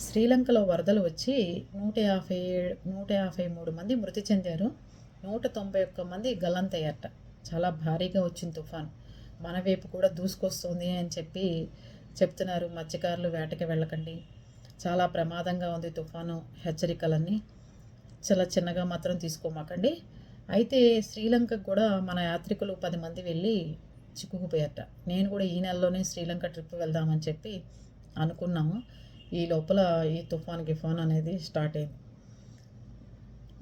శ్రీలంకలో వరదలు వచ్చి 153 మంది మృతి చెందారు. 191 మంది గల్లంతయ్యారట. చాలా భారీగా వచ్చింది తుఫాను. మన వైపు కూడా దూసుకొస్తుంది అని చెప్తున్నారు. మత్స్యకారులు వేటకి వెళ్ళకండి, చాలా ప్రమాదంగా ఉంది తుఫాను, హెచ్చరికలన్నీ చాలా చిన్నగా మాత్రం తీసుకోమాకండి. అయితే శ్రీలంకకు కూడా మన యాత్రికులు 10 మంది వెళ్ళి చిక్కుకుపోయారట. నేను కూడా ఈ నెలలోనే శ్రీలంక ట్రిప్ వెళ్దామని చెప్పి అనుకున్నాము. ఈ లోపల ఈ గిఫాన్ అనేది స్టార్ట్ అయింది.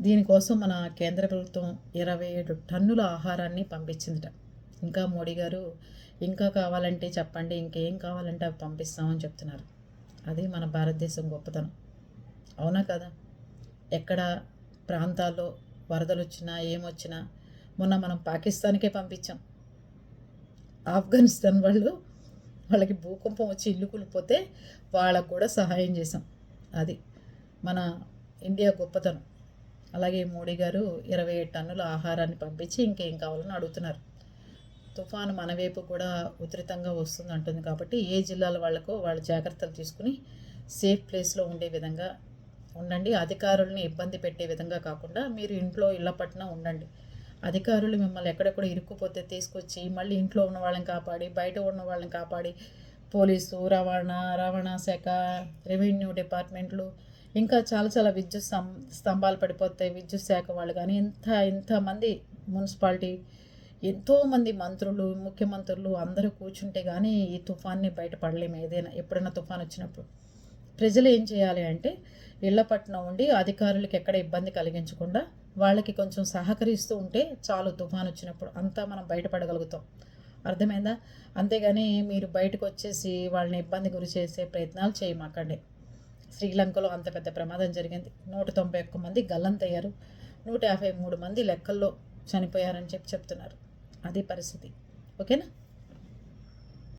దీనికోసం మన కేంద్ర ప్రభుత్వం 27 టన్నుల ఆహారాన్ని పంపించిందిట. ఇంకా మోడీ గారు ఇంకా కావాలంటే చెప్పండి, ఇంకేం కావాలంటే అవి పంపిస్తామని చెప్తున్నారు. అది మన భారతదేశం గొప్పతనం, అవునా కదా? ఎక్కడ ప్రాంతాల్లో వరదలు వచ్చినా ఏమొచ్చినా, మొన్న మనం పాకిస్తాన్కే పంపించాం. ఆఫ్ఘనిస్తాన్ వాళ్ళకి భూకంపం వచ్చి ఇల్లు కూలిపోతే వాళ్ళకు కూడా సహాయం చేసాం. అది మన ఇండియా గొప్పతనం. అలాగే మోడీ గారు 27 టన్నుల ఆహారాన్ని పంపించి ఇంకేం కావాలని అడుగుతున్నారు. తుఫాను మన వైపు కూడా ఉధృతంగా వస్తుంది అంటుంది కాబట్టి ఏ జిల్లాల వాళ్ళకో వాళ్ళు జాగ్రత్తలు తీసుకుని సేఫ్ ప్లేస్లో ఉండే విధంగా ఉండండి. అధికారులని ఇబ్బంది పెట్టే విధంగా కాకుండా మీరు ఇంట్లో ఇళ్ళ పట్టున ఉండండి. అధికారులు మిమ్మల్ని ఎక్కడెక్కడ ఇరుక్కుపోతే తీసుకొచ్చి మళ్ళీ ఇంట్లో ఉన్న వాళ్ళని కాపాడి, బయట ఉన్న వాళ్ళని కాపాడి, పోలీసు, రవాణా శాఖ, రెవెన్యూ డిపార్ట్మెంట్లు, ఇంకా చాలా చాలా విద్యుత్ స్తంభాలు పడిపోతాయి, విద్యుత్ శాఖ వాళ్ళు కానీ, ఇంతమంది మున్సిపాలిటీ, ఎంతోమంది మంత్రులు, ముఖ్యమంత్రులు అందరూ కూర్చుంటే కానీ ఈ తుఫాన్ని బయటపడలేము. ఎప్పుడైనా తుఫాన్ వచ్చినప్పుడు ప్రజలు ఏం చేయాలి అంటే ఇళ్ల పట్టున ఉండి అధికారులకు ఎక్కడ ఇబ్బంది కలిగించకుండా వాళ్ళకి కొంచెం సహకరిస్తూ ఉంటే చాలు. తుఫాన్ వచ్చినప్పుడు అంతా మనం బయటపడగలుగుతాం. అర్థమైందా? అంతేగాని మీరు బయటకు వచ్చేసి వాళ్ళని ఇబ్బంది గురి చేసే ప్రయత్నాలు చేయమాకండి. శ్రీలంకలో అంత పెద్ద ప్రమాదం జరిగింది. 191 మంది గల్లంతయ్యారు, 153 మంది లెక్కల్లో చనిపోయారని చెప్తున్నారు. అది పరిస్థితి. ఓకేనా?